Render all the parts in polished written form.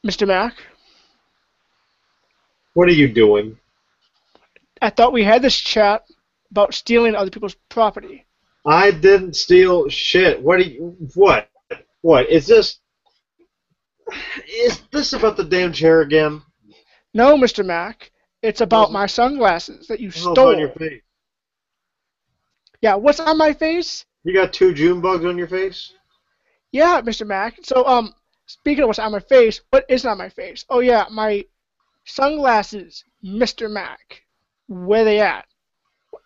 Mr. Mac, What are you doing? I thought we had this chat about stealing other people's property. I didn't steal shit. What? What? Is this about the damn chair again? No, Mr. Mac, it's about my sunglasses that you What's on your stole. face? Yeah, what's on my face? You got 2 June bugs on your face? Yeah, Mr. Mac. So, speaking of what's on my face, what isn't on my face? Oh yeah, my sunglasses, Mr. Mac. Where they at?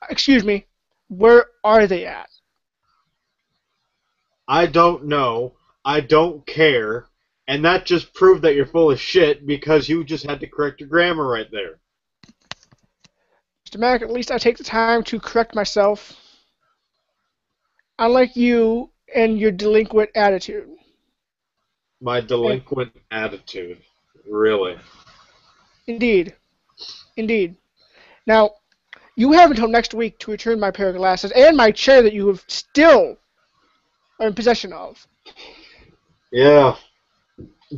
Excuse me, where are they at? I don't know. I don't care. And that just proved that you're full of shit because you just had to correct your grammar right there. Mr. Mac, at least I take the time to correct myself. Unlike you and your delinquent attitude. My delinquent attitude. Really? Indeed. Indeed. Now, you have until next week to return my pair of glasses and my chair that you have still are in possession of. Yeah.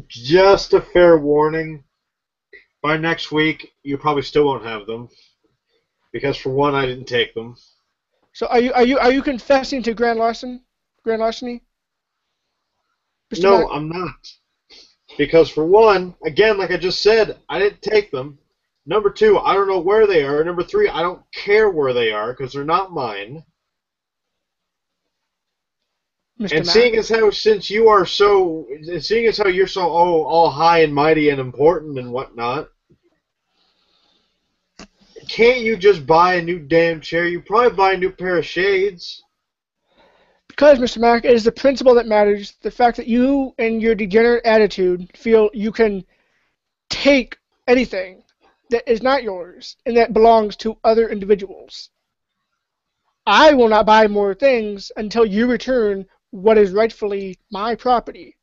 Just a fair warning. By next week, you probably still won't have them. Because for one, I didn't take them. So are you confessing to grand larceny? Mr. No, Mac? I'm not. Because for one, again, like I just said, I didn't take them. Number two, I don't know where they are. Number three, I don't care where they are because they're not mine. Mr. And Mac? seeing as how you're so all high and mighty and important and whatnot, can't you just buy a new damn chair? You probably buy a new pair of shades. Because, Mr. Mac, it is the principle that matters. The fact that you and your degenerate attitude feel you can take anything that is not yours and that belongs to other individuals. I will not buy more things until you return what is rightfully my property.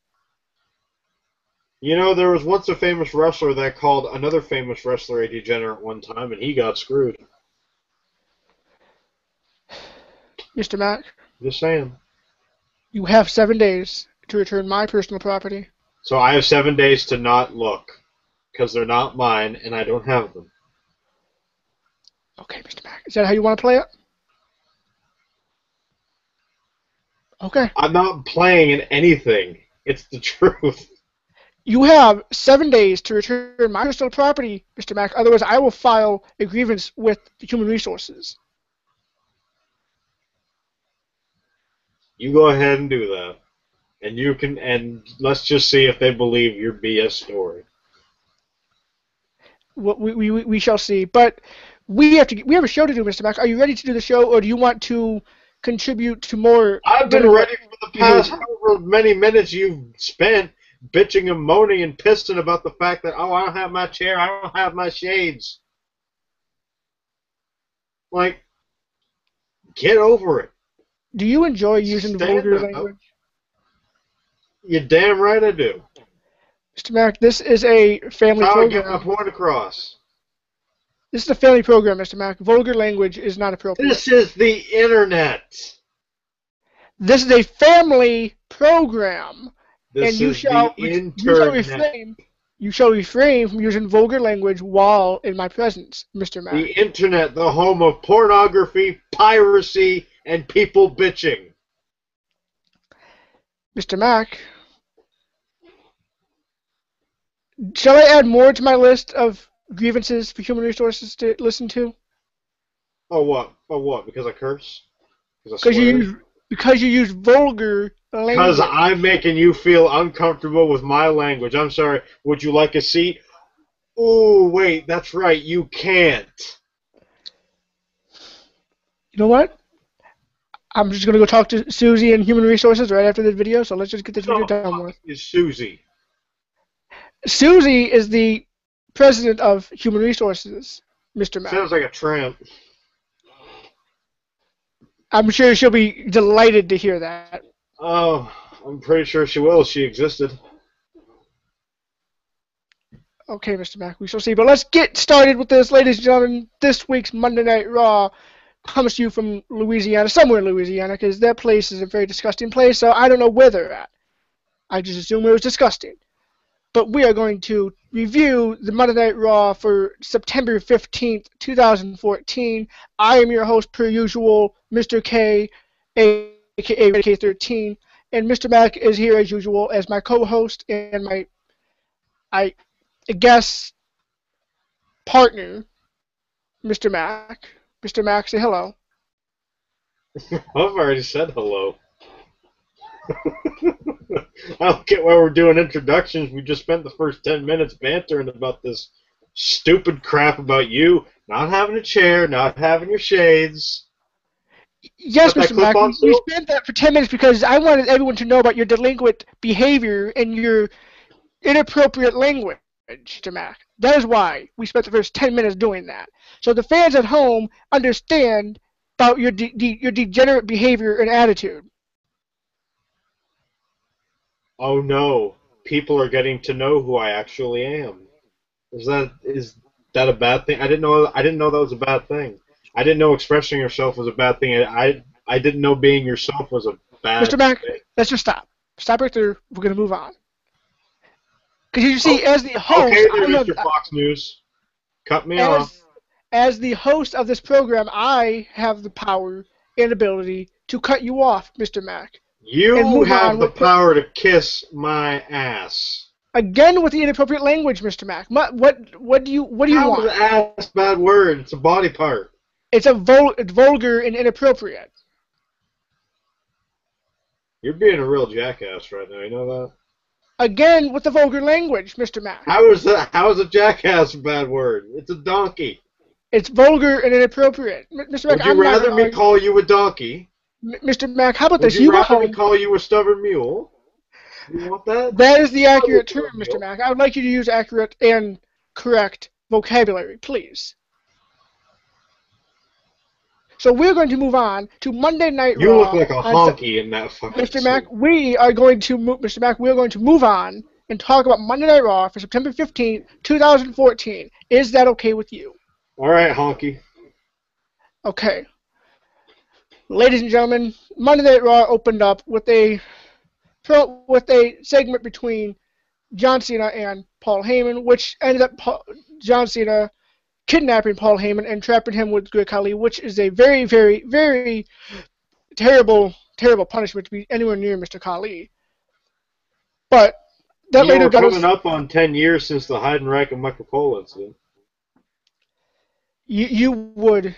You know, there was once a famous wrestler that called another famous wrestler a degenerate one time, and he got screwed. Mr. Mac, Just saying. you have 7 days to return my personal property. So I have 7 days to not look, because they're not mine, and I don't have them. Okay, Mr. Mac. Is that how you want to play it? Okay. I'm not playing in anything. It's the truth. You have 7 days to return my personal property, Mr. Mac. Otherwise, I will file a grievance with the Human Resources. You go ahead and do that. And let's just see if they believe your BS story. We shall see. But we have a show to do, Mr. Mac. Are you ready to do the show, or do you want to contribute to more? I've been ready for the past however many minutes you've spent bitching and moaning and pissing about the fact that, oh, I don't have my chair, I don't have my shades. Like, get over it. Do you enjoy using vulgar Stand up. language? You're damn right I do. Mr. Mac, this is a family How I get program. my point across. This is a family program, Mr. Mac. Vulgar language is not appropriate. This is the internet. This is a family program. This and you is shall the internet. You shall refrain from using vulgar language while in my presence, Mr. Mac. The internet, the home of pornography, piracy, and people bitching. Mr. Mac, shall I add more to my list of grievances for Human Resources to listen to? Oh, what? Oh, what? Because I curse? Because you use vulgar language. Because I'm making you feel uncomfortable with my language. I'm sorry. Would you like a seat? Oh, wait. That's right. You can't. You know what? I'm just going to go talk to Susie in Human Resources right after this video, so let's just get this video done with. Is Susie? Susie is the president of Human Resources, Mr. Mac. Sounds like a tramp. I'm sure she'll be delighted to hear that. Oh, I'm pretty sure she will if she existed. Okay, Mr. Mac, we shall see. But let's get started with this, ladies and gentlemen. This week's Monday Night Raw comes to you from Louisiana, somewhere in Louisiana, because that place is a very disgusting place, so I don't know where they're at. I just assume it was disgusting. but we are going to review the Monday Night Raw for September 15th, 2014. I am your host, per usual, Mr. K, a.k.a. K13, and Mr. Mac is here as usual as my co-host and my, I guess, partner, Mr. Mac. Mr. Mac, say hello. I've already said hello. I don't get why we're doing introductions. We just spent the first 10 minutes bantering about this stupid crap about you not having a chair, not having your shades. Yes, Mr. Mac, we spent that for 10 minutes because I wanted everyone to know about your delinquent behavior and your inappropriate language, Mr. Mac. That is why we spent the first 10 minutes doing that. So the fans at home understand about your degenerate behavior and attitude. Oh no, people are getting to know who I actually am. Is that a bad thing? I didn't know that was a bad thing. I didn't know expressing yourself was a bad thing. I didn't know being yourself was a bad Mr. Mac, thing. let's just stop. Stop right there. We're going to move on. Because you see, as the host... Okay, there, Mr. Fox News. Cut me off. As the host of this program, I have the power and ability to cut you off, Mr. Mac. You have the power to kiss my ass. Again with the inappropriate language, Mr. Mac. What do you want? How is ass a bad word? It's a body part. It's vulgar and inappropriate. You're being a real jackass right now. You know that? Again with the vulgar language, Mr. Mac. How is a jackass a bad word? It's a donkey. It's vulgar and inappropriate, Mr. Mac. Would you rather me call you a donkey? Mr. Mac, how about this? Would you rather me call you a stubborn mule? You want that? That is the accurate term, Mr. Mac. I would like you to use accurate and correct vocabulary, please. So we're going to move on to Monday Night Raw. You look like a honky in that fucking Mr. Mac, we are going to move on and talk about Monday Night Raw for September 15th, 2014. Is that okay with you? All right, honky. Okay. Ladies and gentlemen, Monday Night Raw opened up with a segment between John Cena and Paul Heyman, which ended up John Cena kidnapping Paul Heyman and trapping him with Great Khali, which is a very, very, very terrible punishment to be anywhere near Mr. Khali. But that later got us... coming up on 10 years since the Heidenreich and Michael Cole incident. You would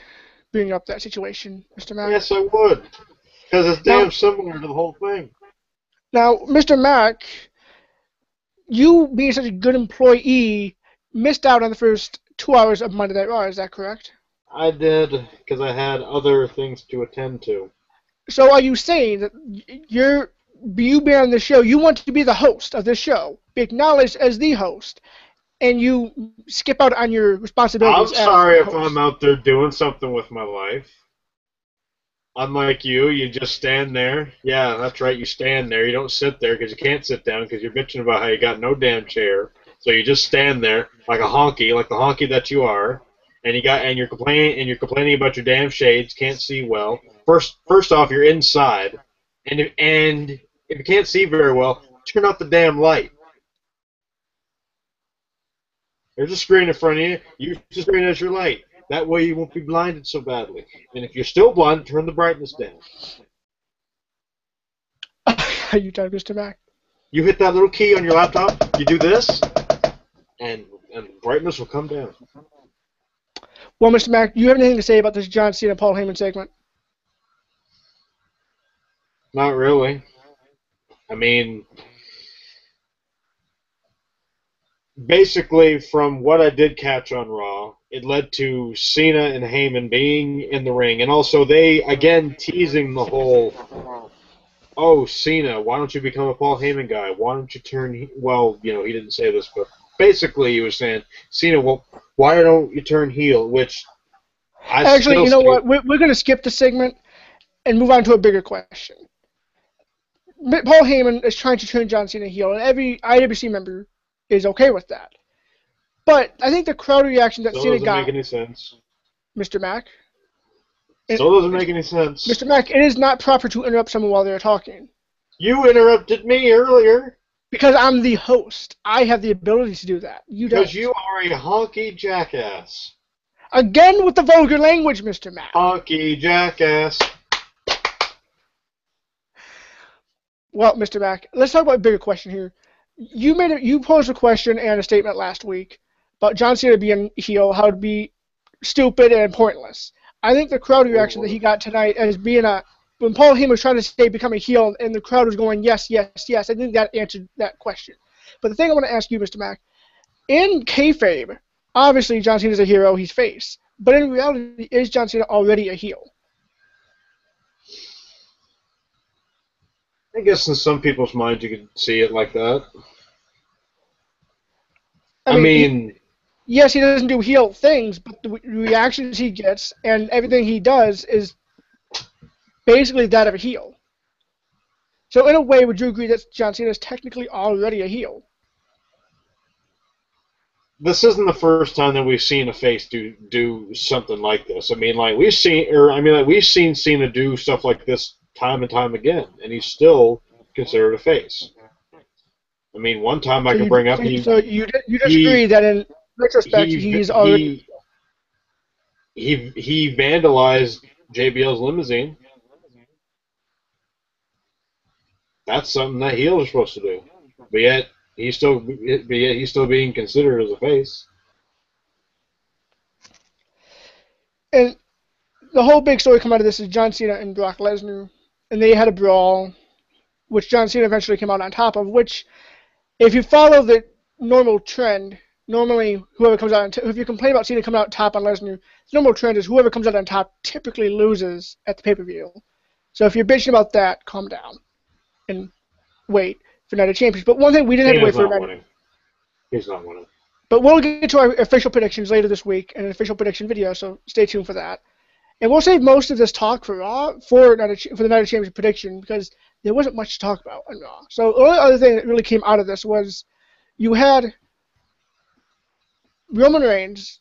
bring up that situation, Mr. Mac? Yes, I would. Because it's damn similar to the whole thing. Now, Mr. Mac, you being such a good employee missed out on the first 2 hours of Monday Night Raw, is that correct? I did, because I had other things to attend to. So are you saying that you being on the show, you want to be the host of this show, be acknowledged as the host, and you skip out on your responsibilities? I'm sorry if I'm out there doing something with my life. Unlike you just stand there. Yeah, that's right, you stand there. You don't sit there because you can't sit down because you're bitching about how you got no damn chair. So you just stand there like a honky, like the honky that you are, and you're complaining about your damn shades, can't see well. First off, you're inside, and if you can't see very well, turn off the damn light. There's a screen in front of you. Use the screen as your light. That way you won't be blinded so badly. And if you're still blind, turn the brightness down. Are you done, Mr. Mac? You hit that little key on your laptop, you do this, and brightness will come down. Well, Mr. Mac, do you have anything to say about this John Cena Paul Heyman segment? Not really. I mean, basically, from what I did catch on Raw, it led to Cena and Heyman being in the ring, and also they, again, teasing the whole, oh, Cena, why don't you become a Paul Heyman guy? Why don't you turn, well, you know, he didn't say this, but basically he was saying, Cena, well, why don't you turn heel, which Actually, you know what, we're going to skip the segment and move on to a bigger question. Paul Heyman is trying to turn John Cena heel, and every IWC member is okay with that. But I think the crowd reaction that Cena got... Still doesn't make any sense. Mr. Mac? Still doesn't make any sense. Mr. Mac, it is not proper to interrupt someone while they're talking. You interrupted me earlier. Because I'm the host. I have the ability to do that. You don't. Because you are a honky jackass. Again with the vulgar language, Mr. Matt. Honky jackass. Well, Mr. Mack, let's talk about a bigger question here. You posed a question and a statement last week about John Cena being heel, how to be stupid and pointless. I think the crowd reaction that he got tonight as being when Paul Heyman was trying to say become a heel and the crowd was going yes, yes, yes, I think that answered that question. But the thing I want to ask you, Mr. Mack, in kayfabe, obviously John Cena's a hero, he's face. But in reality, is John Cena already a heel? I guess in some people's minds you could see it like that. I mean, yes, he doesn't do heel things, but the reactions he gets and everything he does is basically that of a heel. So in a way, would you agree that John Cena is technically already a heel? This isn't the first time that we've seen a face do something like this. I mean, we've seen Cena do stuff like this time and time again, and he's still considered a face. I mean, one time I can bring up... So you disagree that in retrospect he's already... He vandalized JBL's limousine. That's something that heels are supposed to do. But yet he's still being considered as a face. And the whole big story come out of this is John Cena and Brock Lesnar, and they had a brawl, which John Cena eventually came out on top of, which, if you follow the normal trend, normally whoever comes out on top, if you complain about Cena coming out top on Lesnar, the normal trend is whoever comes out on top typically loses at the pay-per-view. So if you're bitching about that, calm down and wait for Night of Champions. But one thing we didn't have to wait for... He's not winning. But we'll get to our official predictions later this week in an official prediction video, so stay tuned for that. And we'll save most of this talk for Raw for the Night of Champions prediction because there wasn't much to talk about on Raw. So the only other thing that really came out of this was you had Roman Reigns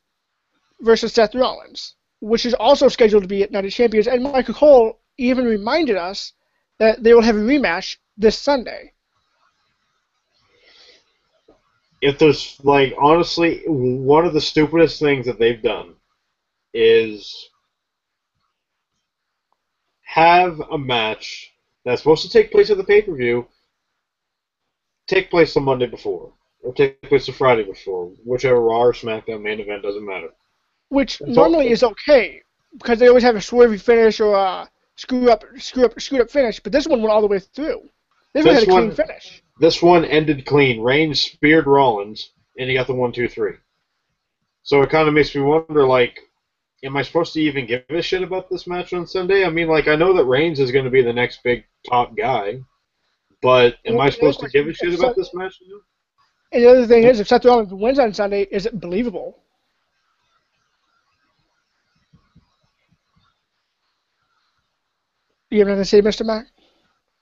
versus Seth Rollins, which is also scheduled to be at Night of Champions. And Michael Cole even reminded us that they will have a rematch this Sunday. If there's, honestly, one of the stupidest things that they've done is have a match that's supposed to take place at the pay-per-view take place the Monday before, or take place the Friday before, whichever Raw or SmackDown main event, doesn't matter. Which normally is okay, because they always have a swervy finish or a screwed up finish, but this one went all the way through. This one had a clean finish. This one ended clean. Reigns speared Rollins, and he got the 1-2-3. So it kind of makes me wonder, am I supposed to even give a shit about this match on Sunday? I mean, I know that Reigns is going to be the next big top guy, but am I supposed to give a shit about this match? And the other thing is, if Seth Rollins wins on Sunday, is it believable? You have nothing to say, Mr. Mack?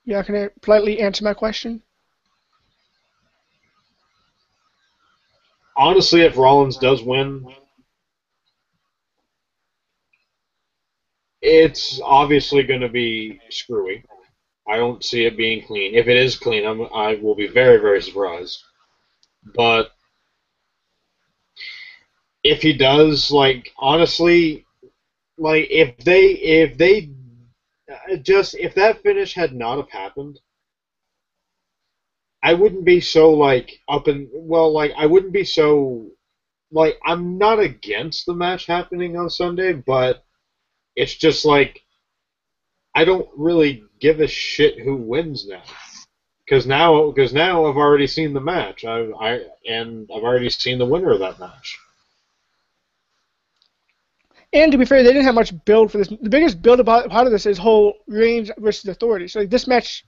You're not going to politely answer my question? Honestly, if Rollins does win, it's obviously going to be screwy. I don't see it being clean. If it is clean, I will be very, very surprised. But if he does, honestly, if that finish had not have happened, I wouldn't be so, I wouldn't be so, I'm not against the match happening on Sunday, but it's just, I don't really give a shit who wins now. Because now I've already seen the match, and I've already seen the winner of that match. And to be fair, they didn't have much build for this. The biggest build part of this is whole Reigns versus Authority. So this match,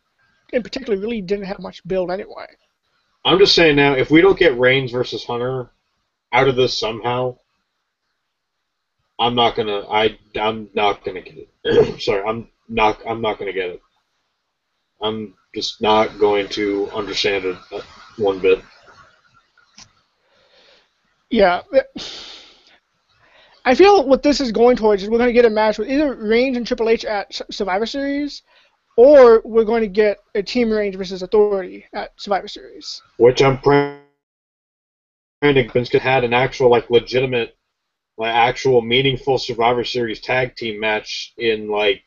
in particular, really didn't have much build anyway. I'm just saying now, if we don't get Reigns versus Hunter out of this somehow, I'm not gonna get it. Sorry, I'm not gonna get it. I'm just not going to understand it one bit. Yeah. I feel what this is going towards is we're going to get a match with either Reigns and Triple H at Survivor Series, or we're going to get a Team Range versus Authority at Survivor Series. Which I'm praying could had an actual, like, legitimate, like, actual meaningful Survivor Series tag team match in, like,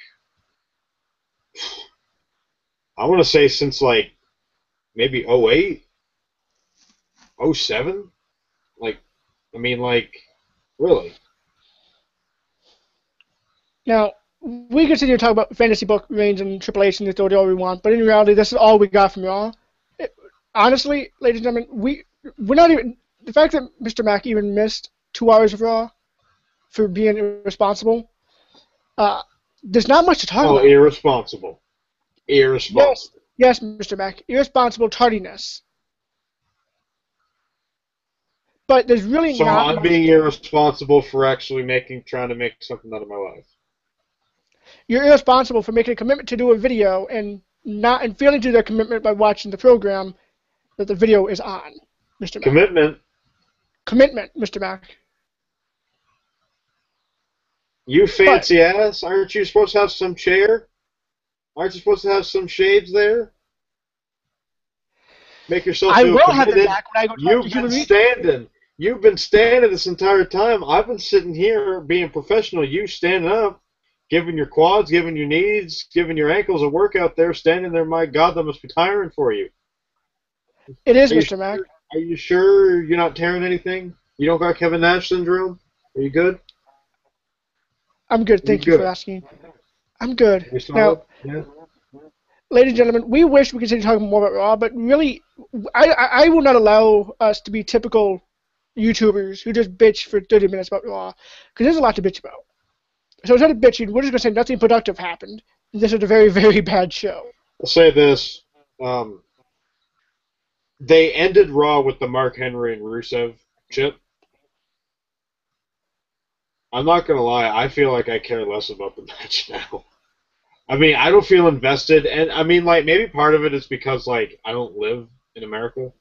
I want to say since, like, maybe 08, 07? Like, I mean, like, really. Now, we continue to talk about fantasy book Reigns and Triple H and the Authority all we want, but in reality, this is all we got from Raw. Honestly, ladies and gentlemen, we're not even... The fact that Mr. Mack even missed 2 hours of Raw for being irresponsible, there's not much to talk about. Oh, irresponsible. Irresponsible. Yes, Mr. Mack. Irresponsible tardiness. But there's really so not... I'm much... being irresponsible for actually trying to make something out of my life. You're irresponsible for making a commitment to do a video and failing to do that commitment by watching the program that the video is on, Mr. Mack. Commitment, Mr. Mack. You fancy ass, aren't you supposed to have some chair? Aren't you supposed to have some shades there? Make yourself feel committed. Have them back when I go talk to human beings. You've been standing this entire time. I've been sitting here being professional. You standing up, giving your quads, giving your knees, giving your ankles a workout there, standing there. My God, that must be tiring for you. It is, Mr. Mack. Are you sure you're not tearing anything? You don't got Kevin Nash syndrome? Are you good? I'm good. Thank you for asking. I'm good. Now, ladies and gentlemen, we wish we could continue talking more about Raw, but really, I will not allow us to be typical YouTubers who just bitch for 30 minutes about Raw, because there's a lot to bitch about. So instead of bitching, we're just going to say nothing productive happened. This is a very, very bad show. I'll say this. They ended Raw with the Mark Henry and Rusev chip. I'm not going to lie. I feel like I care less about the match now. I mean, I don't feel invested. And, I mean, like, maybe part of it is because, like, I don't live in America.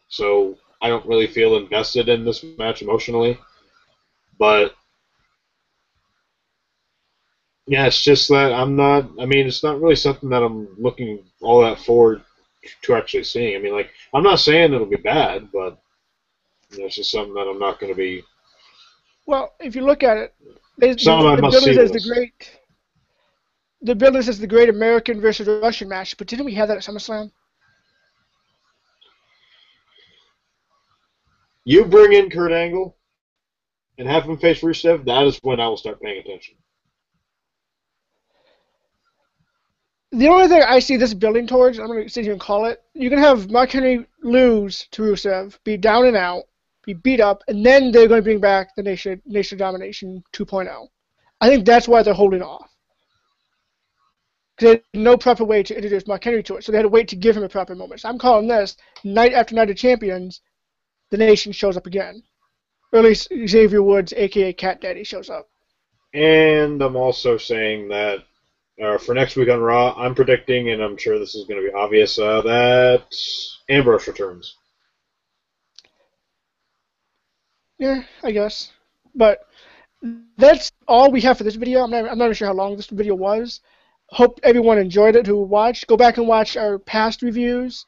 So I don't really feel invested in this match emotionally. But, yeah, it's just that I'm not, I mean, it's not really something that I'm looking all that forward to actually seeing. I mean, like, I'm not saying it'll be bad, but it's just something that I'm not going to be. Well, if you look at it, the business is the great American versus Russian match, but didn't we have that at SummerSlam? You bring in Kurt Angle and have him face Rusev, that is when I will start paying attention. The only thing I see this building towards, I'm going to sit here and call it, you can have Mark Henry lose to Rusev, be down and out, be beat up, and then they're going to bring back the Nation Domination 2.0. I think that's why they're holding off. Because they had no proper way to introduce Mark Henry to it, so they had to wait to give him a proper moment. So I'm calling this, night after night of champions, the Nation shows up again. Or at least Xavier Woods, a.k.a. Cat Daddy, shows up. And I'm also saying that for next week on Raw, I'm predicting, and I'm sure this is going to be obvious, that Ambrose returns. Yeah, I guess. But that's all we have for this video. I'm not even sure how long this video was. Hope everyone enjoyed it who watched. Go back and watch our past reviews.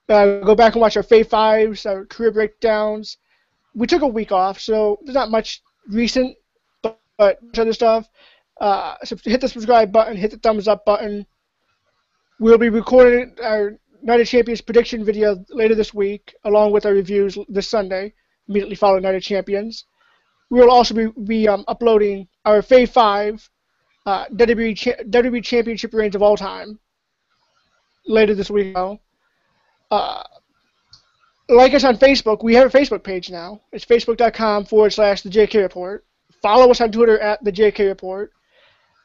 Go back and watch our Fave 5s, our career breakdowns. We took a week off, so there's not much recent, but other stuff. So hit the subscribe button, hit the thumbs up button. We'll be recording our Night of Champions prediction video later this week, along with our reviews this Sunday, immediately following Night of Champions. We will also be uploading our Fave 5 WWE Championship reigns of all time later this week. Like us on Facebook. We have a Facebook page now. It's facebook.com/The JK Report. Follow us on Twitter at The JK Report.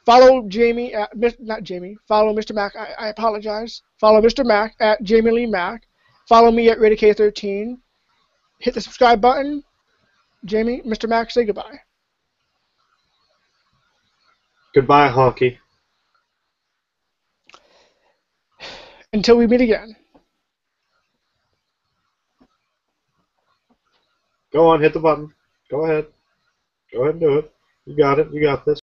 Follow Jamie at, not Jamie, follow Mr. Mack, I apologize. Follow Mr. Mack at Jamie Lee Mack. Follow me at RadyK13. Hit the subscribe button. Jamie, Mr. Mack, say goodbye. Goodbye, honky. Until we meet again. Go on, hit the button. Go ahead. Go ahead and do it. You got it. You got this.